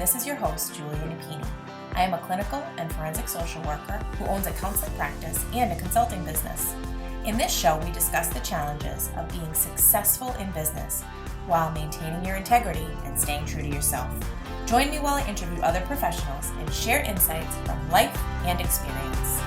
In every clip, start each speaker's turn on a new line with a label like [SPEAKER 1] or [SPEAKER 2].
[SPEAKER 1] this is your host, Julia Napini. I am a clinical and forensic social worker who owns a counseling practice and a consulting business. In this show, we discuss the challenges of being successful in business while maintaining your integrity and staying true to yourself. Join me while I interview other professionals and share insights from life and experience.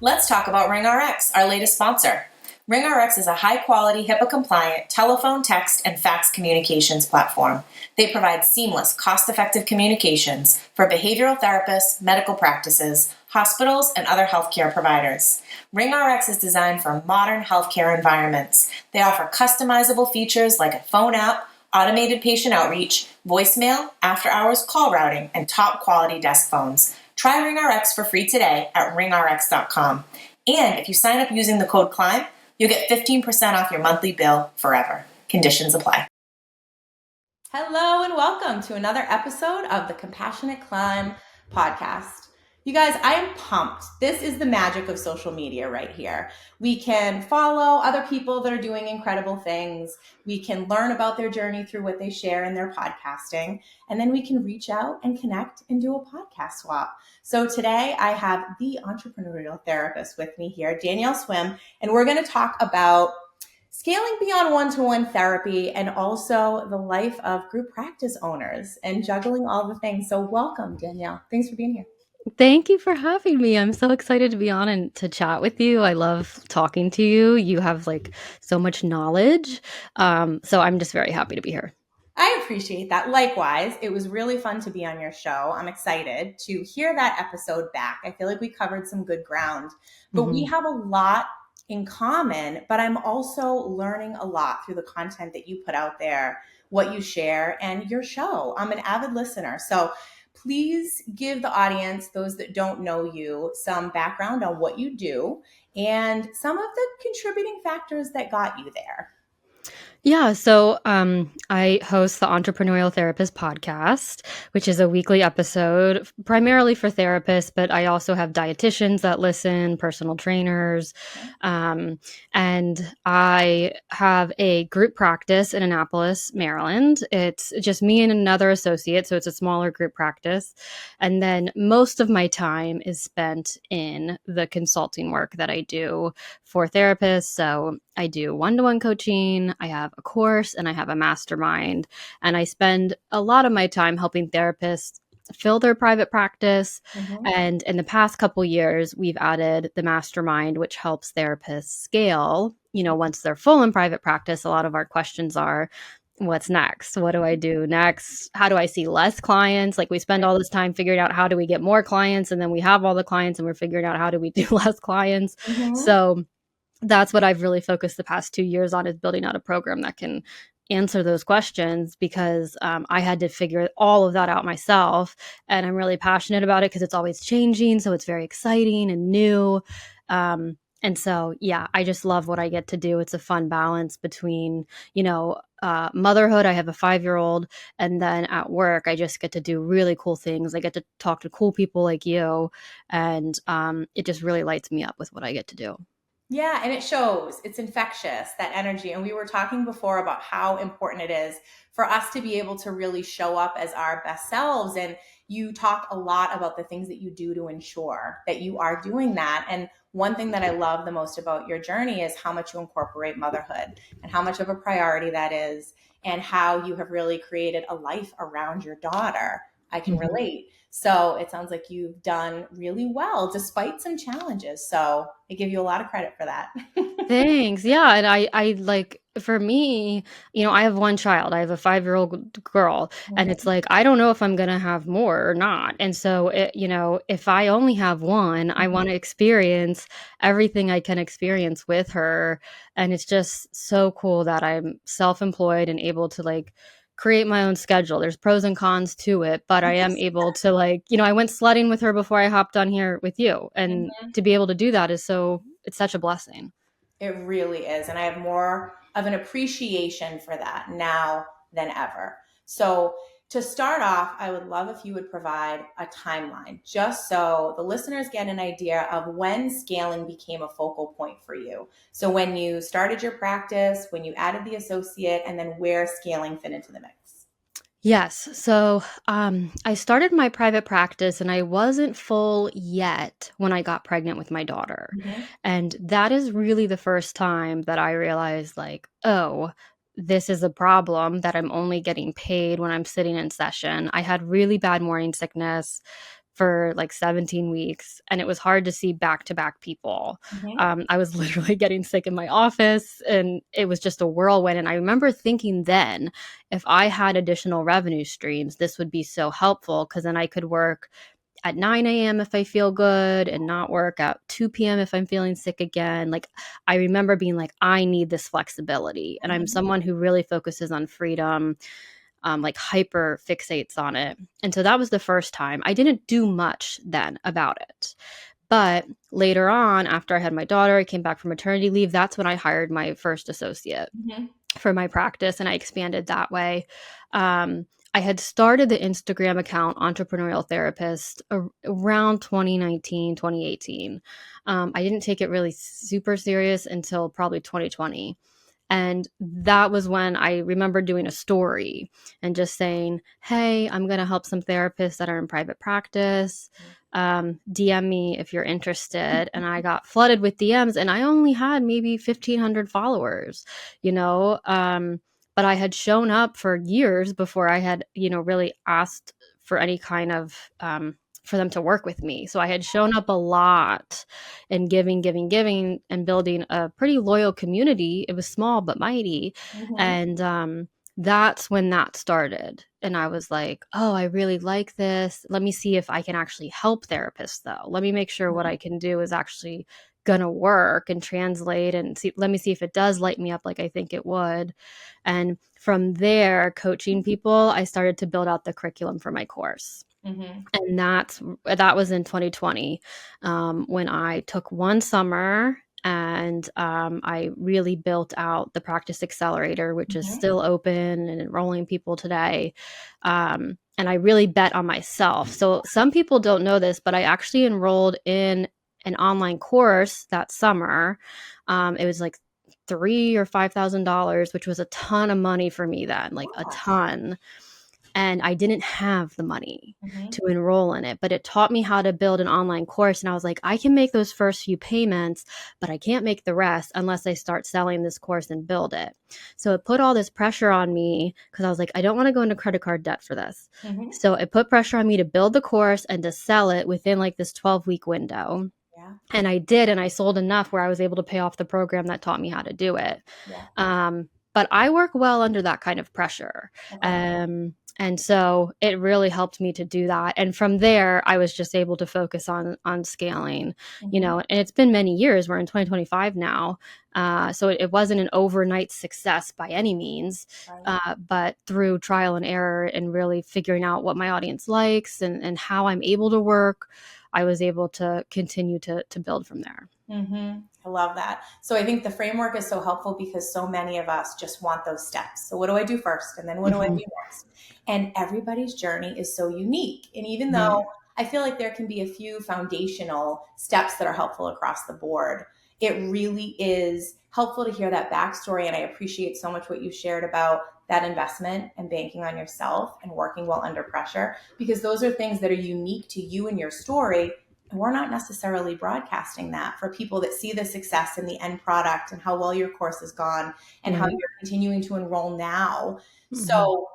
[SPEAKER 1] Let's talk about RingRx, our latest sponsor. RingRx is a high-quality, HIPAA-compliant telephone, text, and fax communications platform. They provide seamless, cost-effective communications for behavioral therapists, medical practices, hospitals, and other healthcare providers. RingRx is designed for modern healthcare environments. They offer customizable features like a phone app, automated patient outreach, voicemail, after-hours call routing, and top-quality desk phones. Try RingRx for free today at ringrx.com. And if you sign up using the code CLIMB, you'll get 15% off your monthly bill forever. Conditions apply. Hello and welcome to another episode of the Compassionate Climb podcast. You guys, I am pumped. This is the magic of social media right here. We can follow other people that are doing incredible things. We can learn about their journey through what they share in their podcasting. And then we can reach out and connect and do a podcast swap. So today I have the Entrepreneurial Therapist with me here, Danielle Swimm, and we're going to talk about scaling beyond one-to-one therapy and also the life of group practice owners and juggling all the things. So welcome, Danielle. Thanks for being here.
[SPEAKER 2] Thank you for having me. I'm so excited to be on and to chat with you. I love talking to you. You have so much knowledge. So I'm just very happy to be here.
[SPEAKER 1] I appreciate that. Likewise, it was really fun to be on your show. I'm excited to hear that episode back. I feel like we covered some good ground, but we have a lot in common, but I'm also learning a lot through the content that you put out there, what you share, and your show. I'm an avid listener. So please give the audience, those that don't know you, some background on what you do and some of the contributing factors that got you there.
[SPEAKER 2] Yeah, so I host the Entrepreneurial Therapist podcast, which is a weekly episode primarily for therapists, but I also have dietitians that listen, personal trainers, and I have a group practice in Annapolis, Maryland. It's just me and another associate, so it's a smaller group practice. And then most of my time is spent in the consulting work that I do for therapists. So I do one-to-one coaching, I have a course, and I have a mastermind. And I spend a lot of my time helping therapists fill their private practice. And in the past couple years, we've added the mastermind, which helps therapists scale. Once they're full in private practice, a lot of our questions are, what's next? What do I do next? How do I see less clients? We spend all this time figuring out how do we get more clients, and then we have all the clients and we're figuring out how do we do less clients. So that's what I've really focused the past 2 years on, is building out a program that can answer those questions, because I had to figure all of that out myself. And I'm really passionate about it because it's always changing. So it's very exciting and new. And so, yeah, I just love what I get to do. It's a fun balance between, motherhood. I have a 5-year-old, and then at work, I just get to do really cool things. I get to talk to cool people like you. And it just really lights me up with what I get to do.
[SPEAKER 1] Yeah, and it shows. It's infectious, that energy. And we were talking before about how important it is for us to be able to really show up as our best selves. And you talk a lot about the things that you do to ensure that you are doing that. And one thing that I love the most about your journey is how much you incorporate motherhood and how much of a priority that is, and how you have really created a life around your daughter. I can relate. So it sounds like you've done really well despite some challenges. So I give you a lot of credit for that.
[SPEAKER 2] Thanks. Yeah. And I for me, I have one child. I have a 5-year-old girl, and it's I don't know if I'm going to have more or not. And so, if I only have one, I want to experience everything I can experience with her. And it's just so cool that I'm self-employed and able to create my own schedule. There's pros and cons to it, but I am able to I went sledding with her before I hopped on here with you. And to be able to do that it's such a blessing.
[SPEAKER 1] It really is. And I have more of an appreciation for that now than ever. So To start off, I would love if you would provide a timeline, just so the listeners get an idea of when scaling became a focal point for you. So when you started your practice, when you added the associate, and then where scaling fit into the mix.
[SPEAKER 2] Yes. So I started my private practice and I wasn't full yet when I got pregnant with my daughter.
[SPEAKER 1] Mm-hmm.
[SPEAKER 2] And that is really the first time that I realized, like, oh, this is a problem that I'm only getting paid when I'm sitting in session. I had really bad morning sickness for like 17 weeks, and it was hard to see back-to-back people.
[SPEAKER 1] Mm-hmm.
[SPEAKER 2] I was literally getting sick in my office, and it was just a whirlwind. And I remember thinking then, if I had additional revenue streams, this would be so helpful, because then I could work at 9 a.m. if I feel good and not work at 2 p.m. if I'm feeling sick again. Like, I remember being like, I need this flexibility. And I'm
[SPEAKER 1] Mm-hmm.
[SPEAKER 2] someone who really focuses on freedom, like hyper fixates on it. And so that was the first time. I didn't do much then about it. But later on, after I had my daughter, I came back from maternity leave. That's when I hired my first associate
[SPEAKER 1] Mm-hmm.
[SPEAKER 2] for my practice, and I expanded that way. I had started the Instagram account Entrepreneurial Therapist around 2019, 2018. I didn't take it really super serious until probably 2020. And that was when I remember doing a story and just saying, hey, I'm going to help some therapists that are in private practice. DM me if you're interested. And I got flooded with DMs, and I only had maybe 1,500 followers, you know. But I had shown up for years before I had, really asked for any kind of, for them to work with me. So I had shown up a lot and giving, and building a pretty loyal community. It was small but mighty.
[SPEAKER 1] Mm-hmm.
[SPEAKER 2] And that's when that started. And I was like, oh, I really like this. Let me see if I can actually help therapists, though. Let me make sure what I can do is actually gonna work and translate, and see, let me see if it does light me up like I think it would. And from there, coaching people, I started to build out the curriculum for my course.
[SPEAKER 1] Mm-hmm.
[SPEAKER 2] And that was in 2020, when I took one summer, and I really built out the Practice Accelerator, which is
[SPEAKER 1] Mm-hmm.
[SPEAKER 2] still open and enrolling people today. And I really bet on myself. So some people don't know this, but I actually enrolled in an online course that summer. It was like $3,000 or $5,000, which was a ton of money for me then, like a
[SPEAKER 1] Wow.
[SPEAKER 2] ton. And I didn't have the money
[SPEAKER 1] Mm-hmm.
[SPEAKER 2] to enroll in it, but it taught me how to build an online course. And I was like, I can make those first few payments, but I can't make the rest unless I start selling this course and build it. So it put all this pressure on me, because I was like, I don't want to go into credit card debt for this.
[SPEAKER 1] Mm-hmm.
[SPEAKER 2] So it put pressure on me to build the course and to sell it within like this 12-week window.
[SPEAKER 1] Yeah.
[SPEAKER 2] And I did, and I sold enough where I was able to pay off the program that taught me how to do it.
[SPEAKER 1] Yeah.
[SPEAKER 2] But I work well under that kind of pressure.
[SPEAKER 1] Okay.
[SPEAKER 2] And so it really helped me to do that. And from there, I was just able to focus on scaling,
[SPEAKER 1] Mm-hmm.
[SPEAKER 2] and it's been many years. We're in 2025 now. So it wasn't an overnight success by any means,
[SPEAKER 1] Right.
[SPEAKER 2] but through trial and error and really figuring out what my audience likes, and how I'm able to work, I was able to continue to build from there.
[SPEAKER 1] Mm-hmm. I love that. So I think the framework is so helpful because so many of us just want those steps. So what do I do first? And then what do I do
[SPEAKER 2] Mhm.
[SPEAKER 1] next? And everybody's journey is so unique. And even
[SPEAKER 2] Mhm.
[SPEAKER 1] though I feel like there can be a few foundational steps that are helpful across the board, it really is helpful to hear that backstory. And I appreciate so much what you shared about that investment and banking on yourself and working well under pressure, because those are things that are unique to you and your story. And we're not necessarily broadcasting that for people that see the success in the end product and how well your course has gone and how
[SPEAKER 2] Right.
[SPEAKER 1] you're continuing to enroll now.
[SPEAKER 2] Mhm.
[SPEAKER 1] So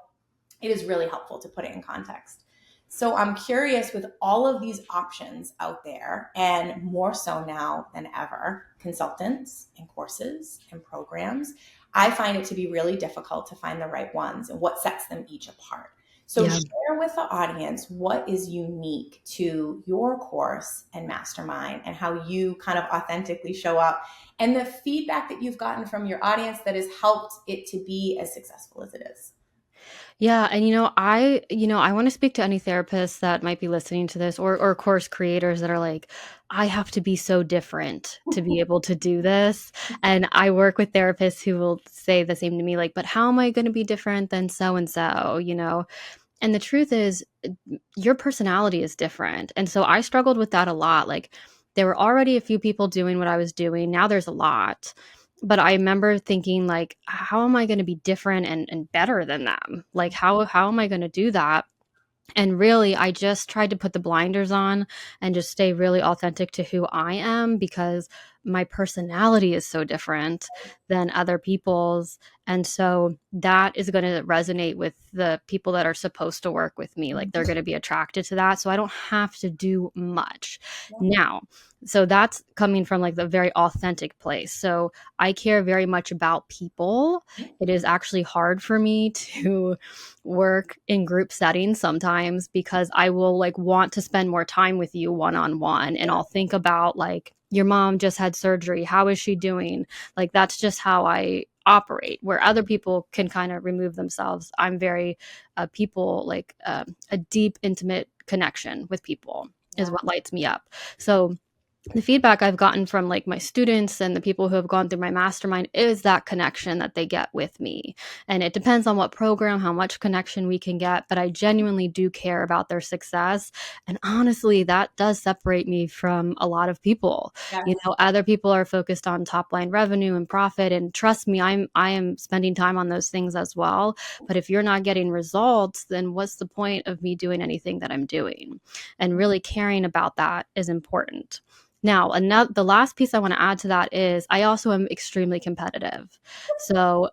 [SPEAKER 1] it is really helpful to put it in context. So I'm curious, with all of these options out there, and more so now than ever, consultants and courses and programs, I find it to be really difficult to find the right ones and what sets them each apart. So
[SPEAKER 2] Yeah.
[SPEAKER 1] share with the audience what is unique to your course and mastermind, and how you kind of authentically show up, and the feedback that you've gotten from your audience that has helped it to be as successful as it is.
[SPEAKER 2] Yeah, and I want to speak to any therapists that might be listening to this, or course creators that are like, I have to be so different to be able to do this. And I work with therapists who will say the same to me, like, but how am I going to be different than so and so, And the truth is, your personality is different. And so I struggled with that a lot. Like, there were already a few people doing what I was doing. Now there's a lot. But I remember thinking, like, how am I going to be different and better than them? Like, how am I going to do that? And really, I just tried to put the blinders on and just stay really authentic to who I am, because my personality is so different than other people's. And so that is going to resonate with the people that are supposed to work with me. Like, they're going to be attracted to that. So I don't have to do much now. So that's coming from like the very authentic place. So I care very much about people. It is actually hard for me to work in group settings sometimes, because I will like want to spend more time with you one-on-one, and I'll think about like, your mom just had surgery, how is she doing? Like, that's just how I operate, where other people can kind of remove themselves. I'm very people, like a deep intimate connection with people is what lights me up. So the feedback I've gotten from like my students and the people who have gone through my mastermind is that connection that they get with me. And it depends on what program, how much connection we can get, but I genuinely do care about their success. And honestly, that does separate me from a lot of people.
[SPEAKER 1] Yes.
[SPEAKER 2] You know, other people are focused on top line revenue and profit. And trust me, I am spending time on those things as well. But if you're not getting results, then what's the point of me doing anything that I'm doing? And really caring about that is important. Now, the last piece I want to add to that is I also am extremely competitive. So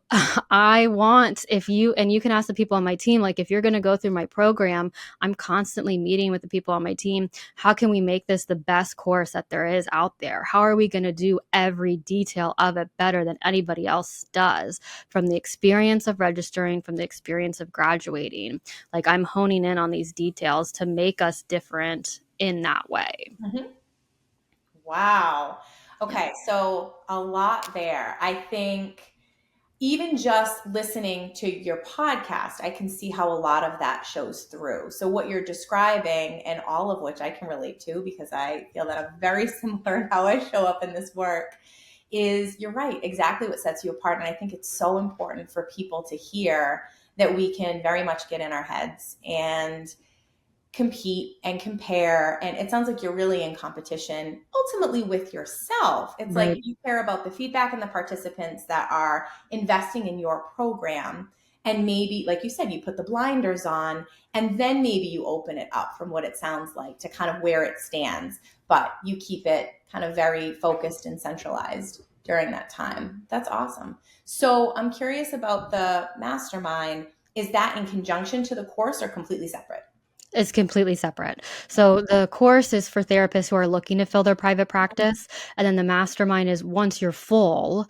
[SPEAKER 2] I want, if you, and you can ask the people on my team, like, if you're going to go through my program, I'm constantly meeting with the people on my team. How can we make this the best course that there is out there? How are we going to do every detail of it better than anybody else does? From the experience of registering, from the experience of graduating, like, I'm honing in on these details to make us different in that way.
[SPEAKER 1] Mm-hmm. Wow. Okay, so a lot there. I think even just listening to your podcast, I can see how a lot of that shows through. So what you're describing, and all of which I can relate to because I feel that I'm very similar in how I show up in this work, is you're right, exactly what sets you apart. And I think it's so important for people to hear that we can very much get in our heads and compete and compare. And it sounds like you're really in competition ultimately with yourself. It's
[SPEAKER 2] Right.
[SPEAKER 1] like you care about the feedback and the participants that are investing in your program. And maybe, like you said, you put the blinders on, and then maybe you open it up from what it sounds like to kind of where it stands. But you keep it kind of very focused and centralized during that time. That's awesome. So I'm curious about the mastermind. Is that in conjunction to the course or completely separate?
[SPEAKER 2] It's completely separate. So the course is for therapists who are looking to fill their private practice, and then the mastermind is once you're full,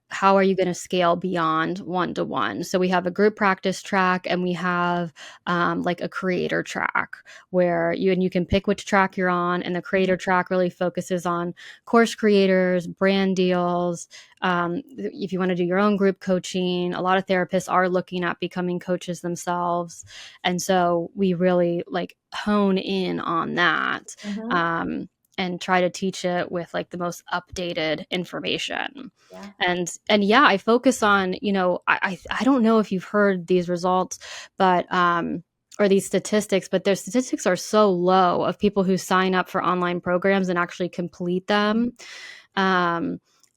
[SPEAKER 2] how are you going to scale beyond one-to-one? So we have a group practice track, and we have like a creator track where you can pick which track you're on, and the creator track really focuses on course creators, brand deals. If you want to do your own group coaching, a lot of therapists are looking at becoming coaches themselves. And so we really like hone in on that, and try to teach it with like the most updated information.
[SPEAKER 1] Yeah.
[SPEAKER 2] And yeah, I focus on, I don't know if you've heard these results, but or these statistics, but their statistics are so low of people who sign up for online programs and actually complete them.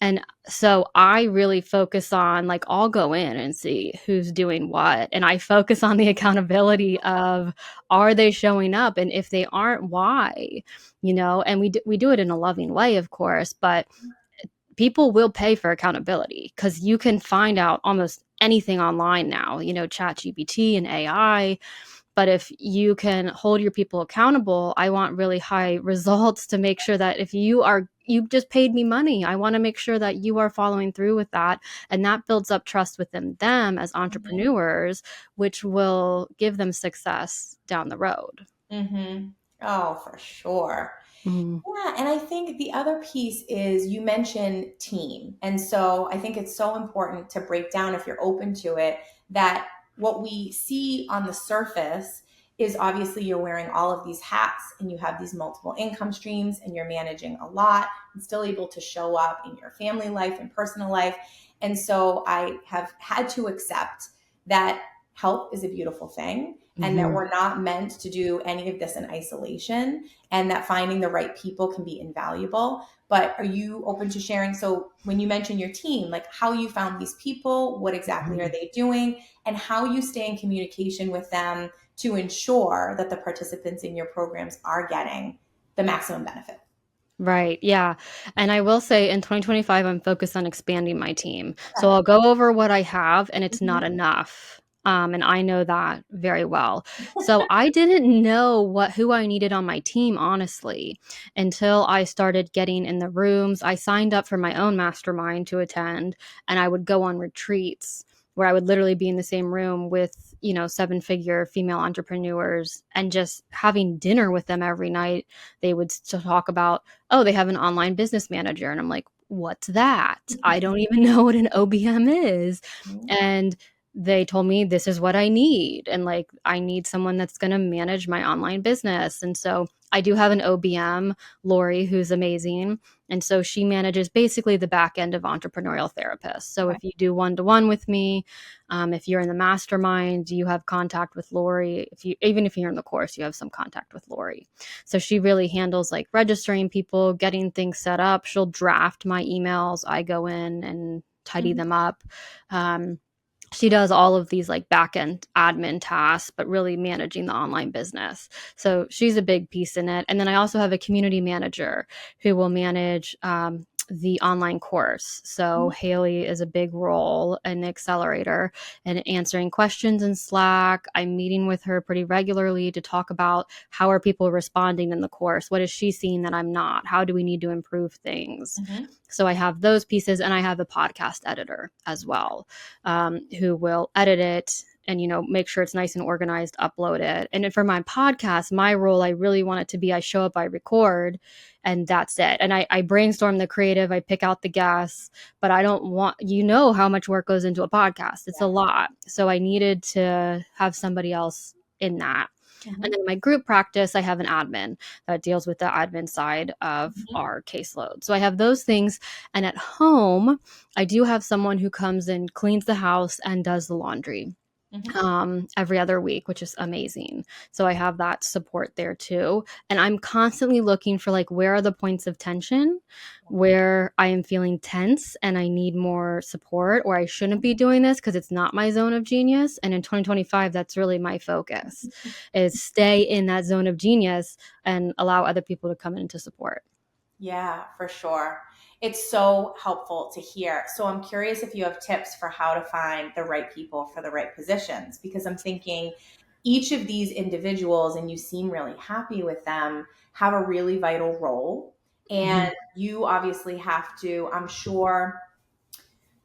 [SPEAKER 2] And so I really focus on, like, I'll go in and see who's doing what. And I focus on the accountability of, are they showing up? And if they aren't, why? And we do it in a loving way, of course, but people will pay for accountability, because you can find out almost anything online now, chat GPT and AI. But if you can hold your people accountable, I want really high results to make sure that if you just paid me money, I want to make sure that you are following through with that. And that builds up trust within them as entrepreneurs, which will give them success down the road.
[SPEAKER 1] Mm-hmm. Oh, for sure.
[SPEAKER 2] Mm-hmm.
[SPEAKER 1] Yeah, and I think the other piece is you mentioned team. And so I think it's so important to break down, if you're open to it, that what we see on the surface is obviously you're wearing all of these hats and you have these multiple income streams and you're managing a lot and still able to show up in your family life and personal life. And so I have had to accept that help is a beautiful thing. and that
[SPEAKER 2] Mhm.
[SPEAKER 1] we're not meant to do any of this in isolation, and that finding the right people can be invaluable. But are you open to sharing? So when you mention your team, like how you found these people, what exactly are they doing, and how you stay in communication with them to ensure that the participants in your programs are getting the maximum benefit?
[SPEAKER 2] Right. Yeah. And I will say in 2025, I'm focused on expanding my team. So
[SPEAKER 1] Okay.
[SPEAKER 2] I'll go over what I have, and it's not
[SPEAKER 1] Mhm.
[SPEAKER 2] enough. And I know that very well. So I didn't know who I needed on my team, honestly, until I started getting in the rooms. I signed up for my own mastermind to attend, and I would go on retreats where I would literally be in the same room with, 7-figure female entrepreneurs and just having dinner with them every night. They would talk about, oh, they have an online business manager. And I'm like, what's that? I don't even know what an OBM is. And they told me this is what I need. And like, I need someone that's going to manage my online business. And so I do have an OBM, Lori, who's amazing. And so she manages basically the back end of Entrepreneurial Therapist. So if you do one-to-one with me, if you're in the mastermind, you have contact with Lori. Even if you're in the course, you have some contact with Lori. So she really handles like registering people, getting things set up. She'll draft my emails. I go in and tidy them up. She does all of these like back end admin tasks, but really managing the online business. So she's a big piece in it. And then I also have a community manager who will manage the online course. So Haley is a big role in the accelerator and answering questions in Slack. I'm meeting with her pretty regularly to talk about how are people responding in the course? What is she seeing that I'm not? How do we need to improve things? So I have those pieces, and I have a podcast editor as well, who will edit it and make sure it's nice and organized, upload it. And then for my podcast, my role, I really want it to be I show up, I record, and that's it. And I brainstorm the creative, I pick out the guests, but I don't want, how much work goes into a podcast. It's a lot. So I needed to have somebody else in that. And then in my group practice, I have an admin that deals with the admin side of our caseload. So I have those things. And at home, I do have someone who comes and cleans the house and does the laundry every other week, which is amazing. So I have that support there too. And I'm constantly looking for like, where are the points of tension where I am feeling tense and I need more support, or I shouldn't be doing this because it's not my zone of genius. And in 2025, that's really my focus, is stay in that zone of genius and allow other people to come in to support.
[SPEAKER 1] Yeah, for sure. It's so helpful to hear. So I'm curious if you have tips for how to find the right people for the right positions, because I'm thinking each of these individuals, and you seem really happy with them, have a really vital role.
[SPEAKER 2] Mhm.
[SPEAKER 1] And you obviously have to, I'm sure,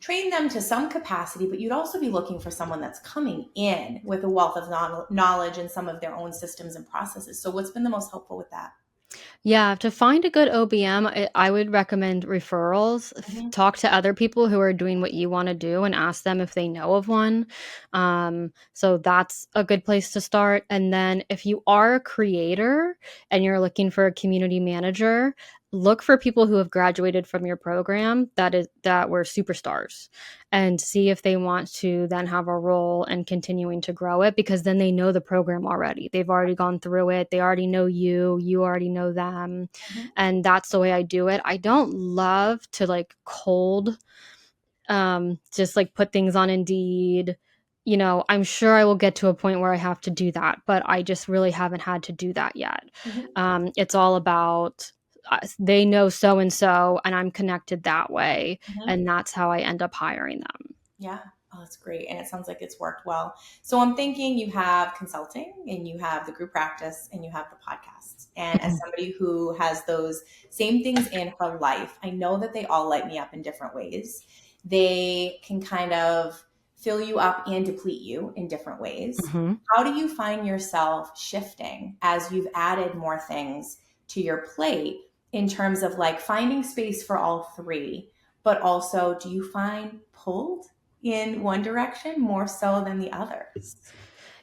[SPEAKER 1] train them to some capacity, but you'd also be looking for someone that's coming in with a wealth of knowledge and some of their own systems and processes. So what's been the most helpful with that?
[SPEAKER 2] Yeah, to find a good OBM, I would recommend referrals. Talk to other people who are doing what you want to do and ask them if they know of one. So that's a good place to start. And then if you are a creator and you're looking for a community manager, look for people who have graduated from your program that were superstars, and see if they want to then have a role in continuing to grow it, because then they know the program already. They've already gone through it. They already know you already know them. And that's the way I do it. I don't love to like cold just like put things on Indeed. I'm sure I will get to a point where I have to do that, but I just really haven't had to do that yet. It's all about they know so and so, and I'm connected that way, and that's how I end up hiring them.
[SPEAKER 1] Yeah. Oh, that's great. And it sounds like it's worked well. So I'm thinking you have consulting and you have the group practice and you have the podcasts. And as somebody who has those same things in her life, I know that they all light me up in different ways. They can kind of fill you up and deplete you in different ways.
[SPEAKER 2] Hmm.
[SPEAKER 1] How do you find yourself shifting as you've added more things to your plate in terms of like finding space for all three? But also, do you find pulled in one direction more so than the others?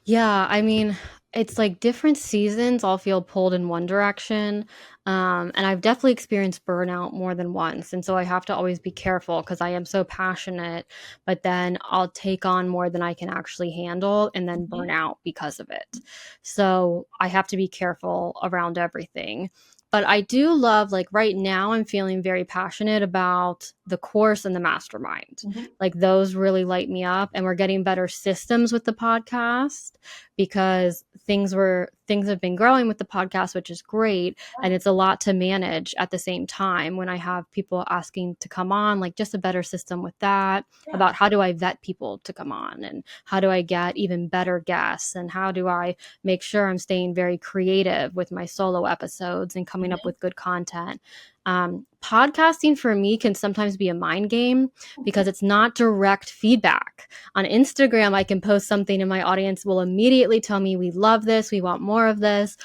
[SPEAKER 2] Yeah, I mean, it's like different seasons all feel pulled in one direction. And I've definitely experienced burnout more than once. And so I have to always be careful because I am so passionate, but then I'll take on more than I can actually handle and then burn out because of it. So I have to be careful around everything. But I do love, like right now, I'm feeling very passionate about the course and the mastermind. Like those really light me up, and we're getting better systems with the podcast because things have been growing with the podcast, which is great. And it's a lot to manage at the same time when I have people asking to come on, like just a better system with that, about how do I vet people to come on and how do I get even better guests and how do I make sure I'm staying very creative with my solo episodes and coming up with good content. Podcasting for me can sometimes be a mind game because it's not direct feedback. On Instagram, I can post something and my audience will immediately tell me, we love this, we want more of this.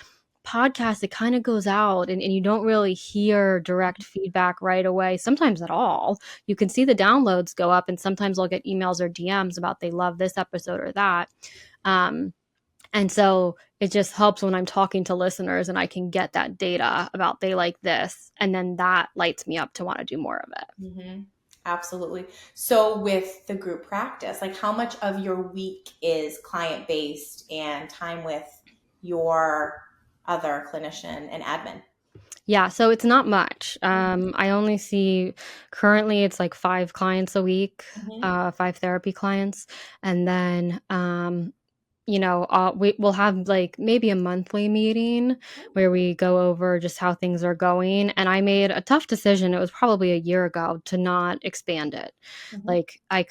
[SPEAKER 2] Podcast, it kind of goes out and you don't really hear direct feedback right away, sometimes at all. You can see the downloads go up, and sometimes I'll get emails or DMs about they love this episode or that. And so it just helps when I'm talking to listeners and I can get that data about they like this. And then that lights me up to want to do more of it.
[SPEAKER 1] Absolutely. So with the group practice, like how much of your week is client-based and time with your other clinician and admin?
[SPEAKER 2] Yeah, so it's not much. I only see currently it's like 5 clients a week, 5 therapy clients. And then we'll have like maybe a monthly meeting where we go over just how things are going. And I made a tough decision. It was probably a year ago to not expand it. Like I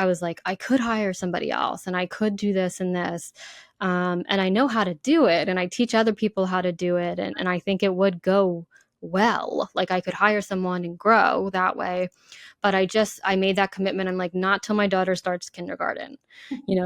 [SPEAKER 2] was like, I could hire somebody else and I could do this and this. And I know how to do it and I teach other people how to do it. And I think it would go well. Like I could hire someone and grow that way. But I made that commitment. I'm like, not till my daughter starts kindergarten.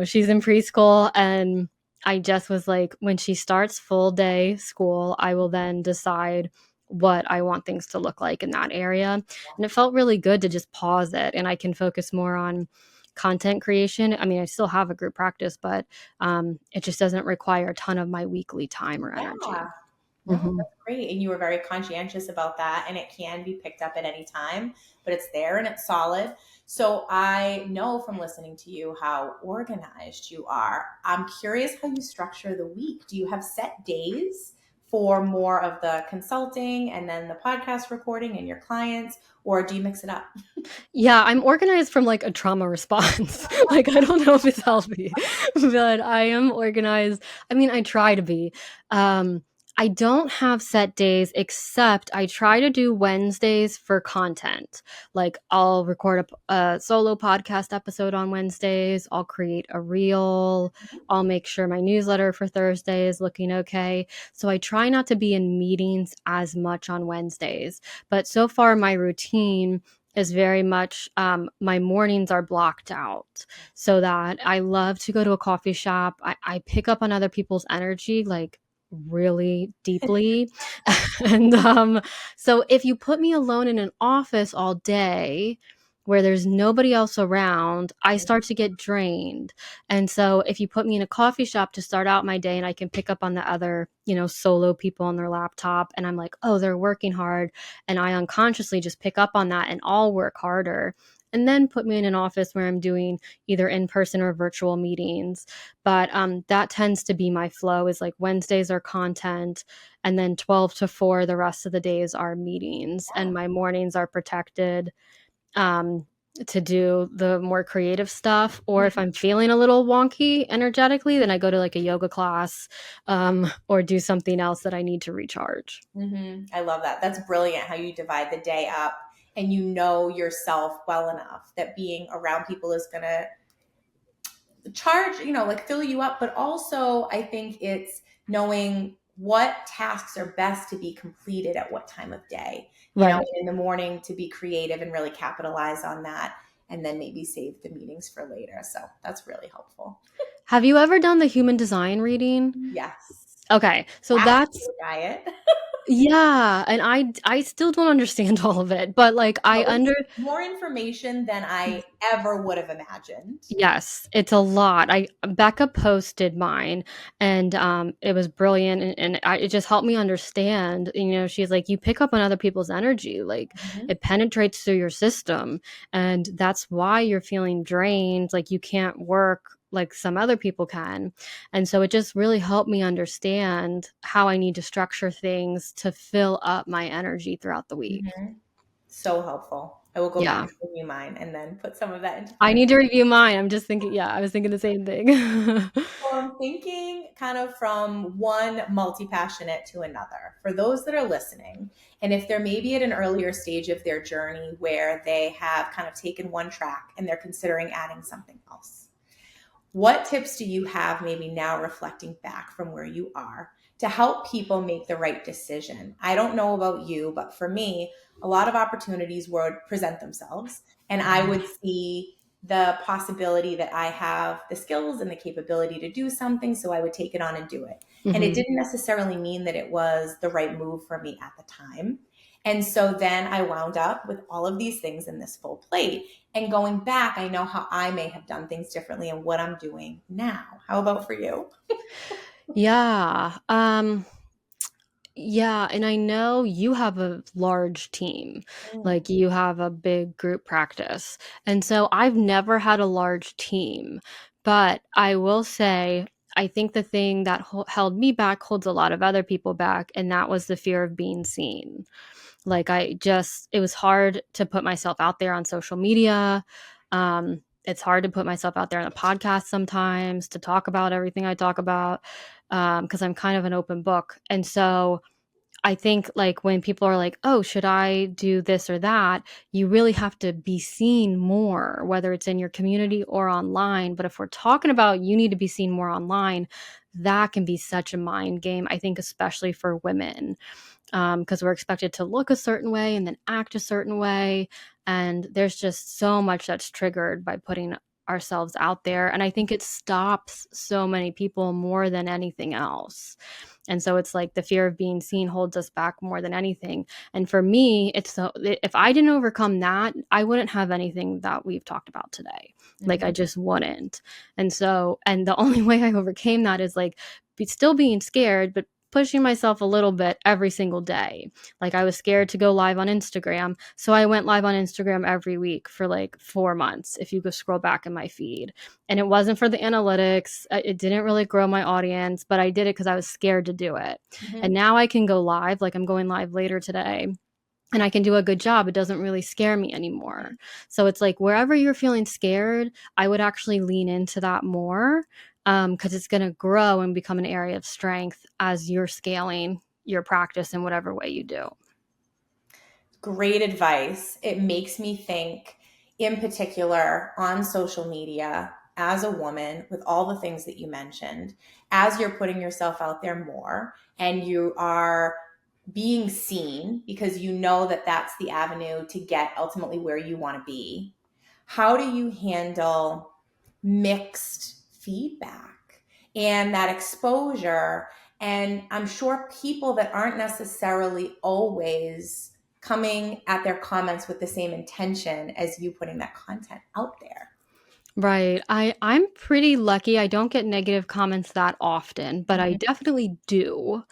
[SPEAKER 2] She's in preschool, and I just was like, when she starts full day school, I will then decide what I want things to look like in that area. And it felt really good to just pause it, and I can focus more on content creation. I mean, I still have a group practice, but it just doesn't require a ton of my weekly time or energy.
[SPEAKER 1] No, that's great. And you were very conscientious about that. And it can be picked up at any time, but it's there and it's solid. So I know from listening to you how organized you are. I'm curious how you structure the week. Do you have set days for more of the consulting and then the podcast recording and your clients, or do you mix it up?
[SPEAKER 2] Yeah, I'm organized from like a trauma response. Like, I don't know if it's healthy, but I am organized. I mean, I try to be. I don't have set days, except I try to do Wednesdays for content. Like I'll record a solo podcast episode on Wednesdays. I'll create a reel. I'll make sure my newsletter for Thursday is looking okay. So I try not to be in meetings as much on Wednesdays. But so far, my routine is very much my mornings are blocked out so that I love to go to a coffee shop. I pick up on other people's energy like really deeply. And so if you put me alone in an office all day where there's nobody else around, I start to get drained. And so if you put me in a coffee shop to start out my day and I can pick up on the other, solo people on their laptop and I'm like, oh, they're working hard. And I unconsciously just pick up on that and I'll work harder. And then put me in an office where I'm doing either in-person or virtual meetings. But that tends to be my flow, is like Wednesdays are content and then 12 to 4 the rest of the days are meetings. And my mornings are protected to do the more creative stuff. Or if I'm feeling a little wonky energetically, then I go to like a yoga class or do something else that I need to recharge.
[SPEAKER 1] I love that. That's brilliant how you divide the day up and you know yourself well enough that being around people is going to charge, like fill you up. But also, I think it's knowing what tasks are best to be completed at what time of day. In the morning to be creative and really capitalize on that, and then maybe save the meetings for later. So that's really helpful.
[SPEAKER 2] Have you ever done the human design reading?
[SPEAKER 1] Yes.
[SPEAKER 2] Okay, so that's
[SPEAKER 1] diet.
[SPEAKER 2] Yeah, and I still don't understand all of it, but, like,
[SPEAKER 1] So
[SPEAKER 2] I
[SPEAKER 1] it's
[SPEAKER 2] under
[SPEAKER 1] more information than I ever would have imagined.
[SPEAKER 2] Yes, it's a lot. I Becca posted mine, and, it was brilliant, and it just helped me understand, she's like, "You pick up on other people's energy, like,
[SPEAKER 1] Mhm.
[SPEAKER 2] it penetrates through your system, and that's why you're feeling drained, like, you can't work like some other people can." And so it just really helped me understand how I need to structure things to fill up my energy throughout the week.
[SPEAKER 1] Mhm. So helpful. I will go
[SPEAKER 2] Yeah.
[SPEAKER 1] back and review mine and then put some of that into
[SPEAKER 2] I
[SPEAKER 1] practice.
[SPEAKER 2] need to review mine. I'm just thinking yeah, I was thinking the same thing.
[SPEAKER 1] So I'm thinking kind of from one multi-passionate to another. For those that are listening, and if they're maybe at an earlier stage of their journey where they have kind of taken one track and they're considering adding something else, what tips do you have maybe now reflecting back from where you are to help people make the right decision? I don't know about you, but for me, a lot of opportunities would present themselves, and I would see the possibility that I have the skills and the capability to do something, so I would take it on and do it. And it
[SPEAKER 2] Mhm.
[SPEAKER 1] didn't necessarily mean that it was the right move for me at the time. And so then I wound up with all of these things in this full plate. And going back, I know how I may have done things differently and what I'm doing now. How about for you?
[SPEAKER 2] Yeah, yeah, and I know you have a large team,
[SPEAKER 1] Mm.
[SPEAKER 2] like, you have a big group practice, and so I've never had a large team, but I will say, I think the thing that held me back holds a lot of other people back, and that was the fear of being seen. Like, it was hard to put myself out there on social media. It's hard to put myself out there on a podcast sometimes to talk about everything I talk about, because I'm kind of an open book. And so I think, like, when people are like, "Oh, should I do this or that?" You really have to be seen more, whether it's in your community or online. But if we're talking about you need to be seen more online, that can be such a mind game, I think, especially for women, because we're expected to look a certain way and then act a certain way. And there's just so much that's triggered by putting ourselves out there. And I think it stops so many people more than anything else. And so it's like the fear of being seen holds us back more than anything. And for me, if I didn't overcome that, I wouldn't have anything that we've talked about today. Like, I
[SPEAKER 1] Mhm.
[SPEAKER 2] just wouldn't. And so, and the only way I overcame that is like still being scared, but pushing myself a little bit every single day. Like, I was scared to go live on Instagram, so I went live on Instagram every week for like 4 months if you go scroll back in my feed. And it wasn't for the analytics. It didn't really grow my audience, but I did it cuz I was scared to do it. And
[SPEAKER 1] Mhm.
[SPEAKER 2] now I can go live, like I'm going live later today, and I can do a good job. It doesn't really scare me anymore. So it's like wherever you're feeling scared, I would actually lean into that more, because it's going to grow and become an area of strength as you're scaling your practice in whatever way you do.
[SPEAKER 1] Great advice. It makes me think, in particular, on social media, as a woman, with all the things that you mentioned, as you're putting yourself out there more and you are being seen because you know that that's the avenue to get ultimately where you want to be. How do you handle mixed feedback and that exposure? And I'm sure people that aren't necessarily always coming at their comments with the same intention as you putting that content out there.
[SPEAKER 2] Right. I'm pretty lucky. I don't get negative comments that often, but I
[SPEAKER 1] Mhm.
[SPEAKER 2] definitely do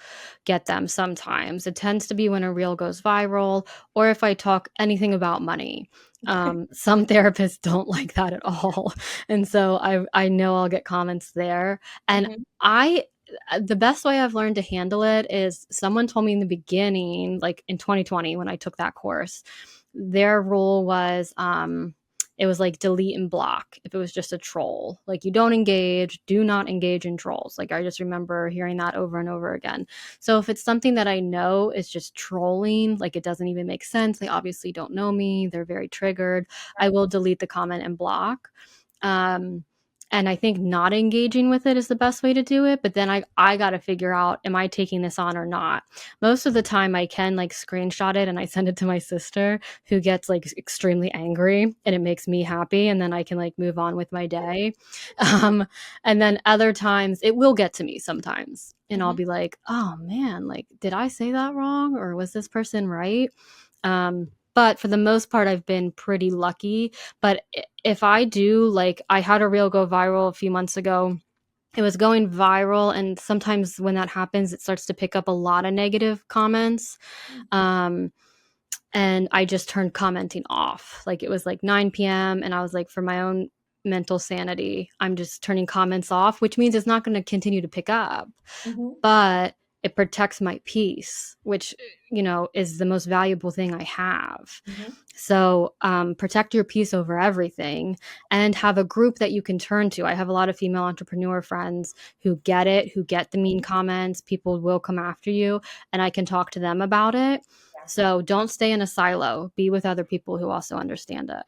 [SPEAKER 2] get them sometimes. It tends to be when a reel goes viral or if I talk anything about money. Some therapists don't like that at all. And so I know I'll get comments there. And
[SPEAKER 1] Mhm.
[SPEAKER 2] I the best way I've learned to handle it is someone told me in the beginning, like in 2020 when I took that course, their rule was it was like delete and block if it was just a troll. Like, you don't engage, do not engage in trolls. Like, I just remember hearing that over and over again. So if it's something that I know is just trolling, like it doesn't even make sense, they obviously don't know me, they're very triggered, I will delete the comment and block. Um, and I think not engaging with it is the best way to do it. But then I got to figure out, am I taking this on or not? Most of the time I can like screenshot it and I send it to my sister who gets like extremely angry, and it makes me happy. And then I can like move on with my day. Um, and then other times it will get to me sometimes. and I'll be like, oh man, like, did I say that wrong? Or was this person right? But for the most part, I've been pretty lucky. But if I do, like, I had a reel go viral a few months ago. It was going viral, and sometimes when that happens, it starts to pick up a lot of negative comments. Um, and I just turned commenting off. Like, it was like 9 p.m. and I was like, for my own mental sanity, I'm just turning comments off, which means it's not going to continue to pick up. But it protects my peace, which, is the most valuable thing I have. So protect your peace over everything, and have a group that you can turn to. I have a lot of female entrepreneur friends who get it, who get the mean comments. People will come after you, and I can talk to them about it. So don't stay in a silo. Be with other people who also understand it.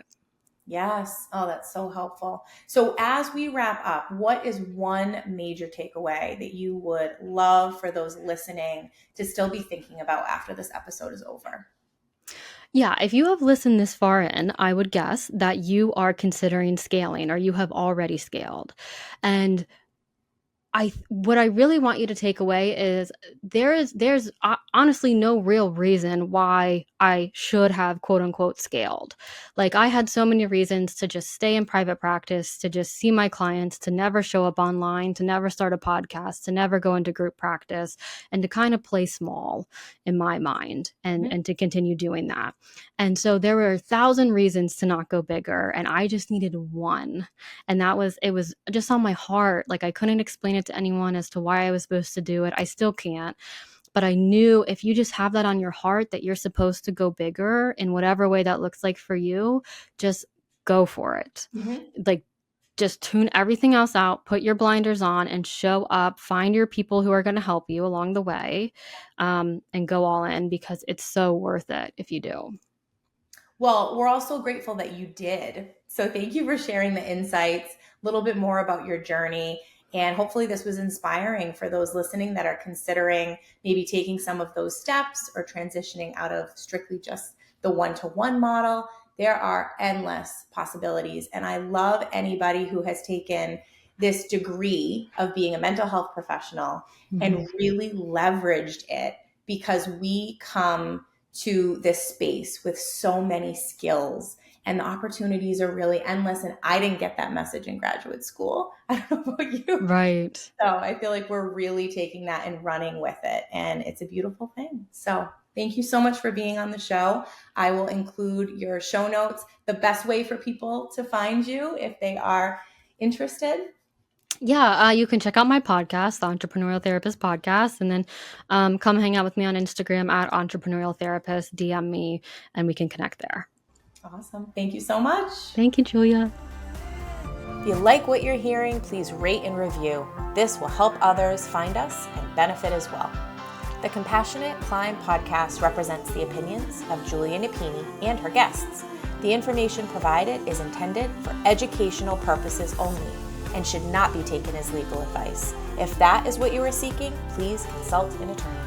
[SPEAKER 1] Yes. Oh, that's so helpful. So as we wrap up, what is one major takeaway that you would love for those listening to still be thinking about after this episode is over?
[SPEAKER 2] Yeah, if you have listened this far in, I would guess that you are considering scaling, or you have already scaled. And what I really want you to take away is there's honestly no real reason why I should have quote unquote scaled. Like, I had so many reasons to just stay in private practice, to just see my clients, to never show up online, to never start a podcast, to never go into group practice, and to kind of play small in my mind, and to continue doing that. And so there were 1,000 reasons to not go bigger, and I just needed one. And it was just on my heart. Like, I couldn't explain it to anyone as to why I was supposed to do it. I still can't. But I knew if you just have that on your heart, that you're supposed to go bigger in whatever way that looks like for you, just go for it. Like, just tune everything else out, put your blinders on, and show up, find your people who are going to help you along the way, and go all in, because it's so worth it if you do.
[SPEAKER 1] Well, we're all so grateful that you did. So thank you for sharing the insights, a little bit more about your journey. And hopefully this was inspiring for those listening that are considering maybe taking some of those steps or transitioning out of strictly just the one-to-one model. There are endless possibilities. And I love anybody who has taken this degree of being a mental health professional and really leveraged it, because we come to this space with so many skills, and the opportunities are really endless. And I didn't get that message in graduate school. I don't know about you.
[SPEAKER 2] Right.
[SPEAKER 1] So I feel like we're really taking that and running with it, and it's a beautiful thing. So thank you so much for being on the show. I will include your show notes, the best way for people to find you if they are interested.
[SPEAKER 2] Yeah, you can check out my podcast, the Entrepreneurial Therapist podcast, and then come hang out with me on Instagram at Entrepreneurial Therapist, DM me, and we can connect there.
[SPEAKER 1] Awesome. Thank you so much.
[SPEAKER 2] Thank you, Julia.
[SPEAKER 1] If you like what you're hearing, please rate and review. This will help others find us and benefit as well. The Compassionate Climb podcast represents the opinions of Julia Napini and her guests. The information provided is intended for educational purposes only and should not be taken as legal advice. If that is what you are seeking, please consult an attorney.